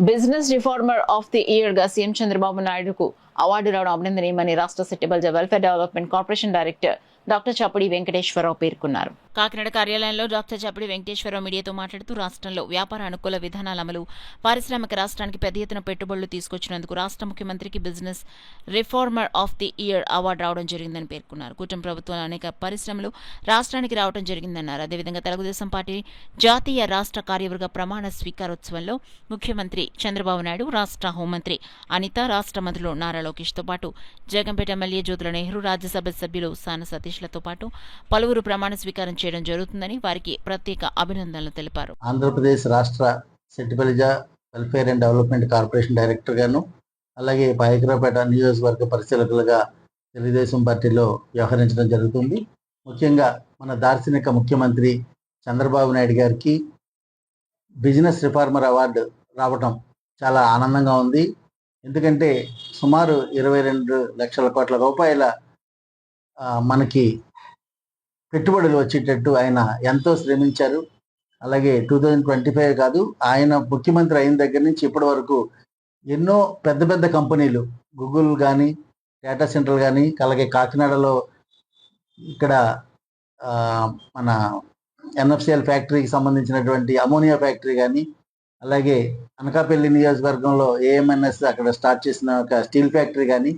Business reformer of the year గా CM Chandrababu నాయుడుకు award రావడం అభినందనీయమని రాష్ట్ర సెటిబుల్ welfare development corporation director doctor Chappadi Venkateswararao పేర్కొన్నారు. కాకినాడ కార్యాలయంలో డాక్టర్ చప్పడి వెంకటేశ్వరరావు మీడియాతో మాట్లాడుతూ రాష్ట్రంలో వ్యాపార అనుకూల విధానాల అమలు, పారిశ్రామిక రాష్ట్రానికి పెద్ద ఎత్తున పెట్టుబడులు తీసుకొచ్చినందుకు రాష్ట్ర ముఖ్యమంత్రికి business reformer of the year award రావడం జరిగిందని పేర్కొన్నారు. కూటమి ప్రభుత్వం అనేక పరిశ్రమలు రాష్ట్రానికి రావడం జరిగిందన్నారు. అదేవిధంగా తెలుగుదేశం పార్టీ జాతీయ రాష్ట్ర కార్యవర్గ ప్రమాణ స్వీకారోత్సవంలో ముఖ్యమంత్రి చంద్రబాబు నాయుడు, రాష్ట్ర హోంమంత్రి అనిత, రాష్ట్ర మంత్రులు నారా లోకేష్తో పాటు జగంపేట ఎమ్మెల్యే జ్యోతుల నెహ్రూ, రాజ్యసభ సభ్యులు సాన సతీష్లతో పాటు పలువురు ప్రమాణ స్వీకారం చేయడం జరుగుతుందని వారికి ప్రత్యేక అభినందనలు తెలిపారు. ఆంధ్రప్రదేశ్ రాష్ట్ర సెటిబుల్ welfare and development corporation director గాను, అలాగే పాయకరావుపేట నియోజకవర్గ పరిశీలకులుగా తెలుగుదేశం పార్టీలో వ్యవహరించడం జరుగుతుంది. ముఖ్యంగా మన దార్శనిక ముఖ్యమంత్రి చంద్రబాబు నాయుడు గారికి బిజినెస్ రిఫార్మర్ అవార్డు రావటం చాలా ఆనందంగా ఉంది. ఎందుకంటే సుమారు 22 లక్షల కోట్ల రూపాయల మనకి పెట్టుబడులు వచ్చేటట్టు ఆయన ఎంతో శ్రమించారు. అలాగే 2025 కాదు, ఆయన ముఖ్యమంత్రి అయిన దగ్గర నుంచి ఇప్పటి వరకు ఎన్నో పెద్ద పెద్ద కంపెనీలు, గూగుల్ కానీ, డేటా సెంటర్లు కానీ, అలాగే కాకినాడలో ఇక్కడ మన ఎన్ఎఫ్సిఎల్ ఫ్యాక్టరీకి సంబంధించినటువంటి అమోనియా ఫ్యాక్టరీ కానీ, అలాగే అనకాపల్లి నియోజకవర్గంలో ఏఎంఎన్ఎస్ అక్కడ స్టార్ట్ చేసిన ఒక స్టీల్ ఫ్యాక్టరీ కానీ,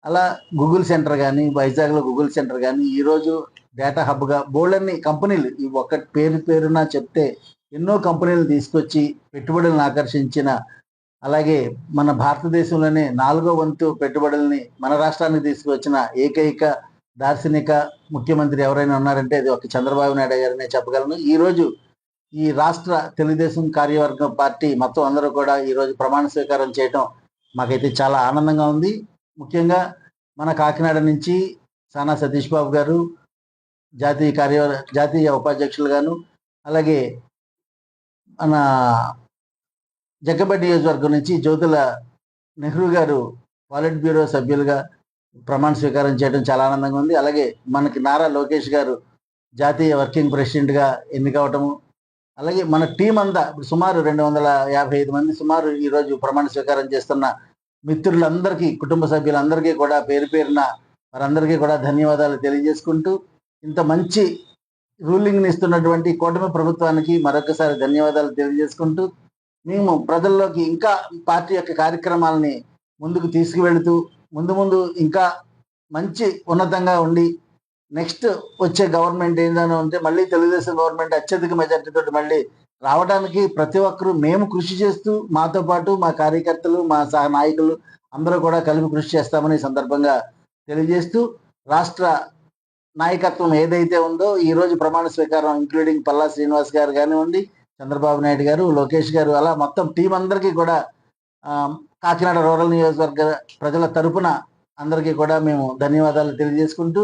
అలా గూగుల్ సెంటర్ కానీ, వైజాగ్లో గూగుల్ సెంటర్ కానీ, ఈరోజు డేటా హబ్గా బోల్డన్ని కంపెనీలు, ఈ ఒక్క పేరున చెప్తే ఎన్నో కంపెనీలు తీసుకొచ్చి పెట్టుబడులను ఆకర్షించిన, అలాగే మన భారతదేశంలోనే 4వ వంతు పెట్టుబడుల్ని మన రాష్ట్రానికి తీసుకువచ్చిన ఏకైక దార్శనిక ముఖ్యమంత్రి ఎవరైనా ఉన్నారంటే అది ఒక చంద్రబాబు నాయుడు గారనే చెప్పగలను. ఈరోజు ఈ రాష్ట్ర తెలుగుదేశం కార్యవర్గ పార్టీ మొత్తం అందరూ కూడా ఈరోజు ప్రమాణ స్వీకారం చేయటం మాకైతే చాలా ఆనందంగా ఉంది. ముఖ్యంగా మన కాకినాడ నుంచి సానా సతీష్ బాబు గారు జాతీయ ఉపాధ్యక్షులుగాను, అలాగే మన జగ్గంపేట నియోజకవర్గం నుంచి జ్యోతుల నెహ్రూ గారు పాలిట్ బ్యూరో సభ్యులుగా ప్రమాణ స్వీకారం చేయడం చాలా ఆనందంగా ఉంది. అలాగే మనకి నారా లోకేష్ గారు జాతీయ వర్కింగ్ ప్రెసిడెంట్గా ఎన్నికవటము, అలాగే మన టీం అంతా సుమారు 255 మంది సుమారు ఈరోజు ప్రమాణ స్వీకారం చేస్తున్న మిత్రులందరికీ, కుటుంబ సభ్యులందరికీ కూడా పేరు పేరున వారందరికీ కూడా ధన్యవాదాలు తెలియజేసుకుంటూ, ఇంత మంచి రూలింగ్ని ఇస్తున్నటువంటి కూటమి ప్రభుత్వానికి మరొకసారి ధన్యవాదాలు తెలియజేసుకుంటూ, మేము ప్రజల్లోకి ఇంకా పార్టీ యొక్క కార్యక్రమాలని ముందుకు తీసుకువెళుతూ ముందు ఇంకా మంచి ఉన్నతంగా ఉండి నెక్స్ట్ వచ్చే గవర్నమెంట్ ఏంటని ఉంటే మళ్ళీ తెలుగుదేశం గవర్నమెంట్ అత్యధిక మెజార్టీతో మళ్ళీ రావడానికి ప్రతి ఒక్కరూ మేము కృషి చేస్తూ, మాతో పాటు మా కార్యకర్తలు, మా సహ నాయకులు అందరూ కూడా కలిపి కృషి చేస్తామని సందర్భంగా తెలియజేస్తూ, రాష్ట్ర నాయకత్వం ఏదైతే ఉందో ఈరోజు ప్రమాణ స్వీకారం ఇంక్లూడింగ్ పల్లా శ్రీనివాస్ గారు కానివ్వండి, చంద్రబాబు నాయుడు గారు, లోకేష్ గారు, అలా మొత్తం టీం అందరికీ కూడా కాకినాడ రూరల్ నియోజకవర్గ ప్రజల తరపున అందరికీ కూడా మేము ధన్యవాదాలు తెలియజేసుకుంటూ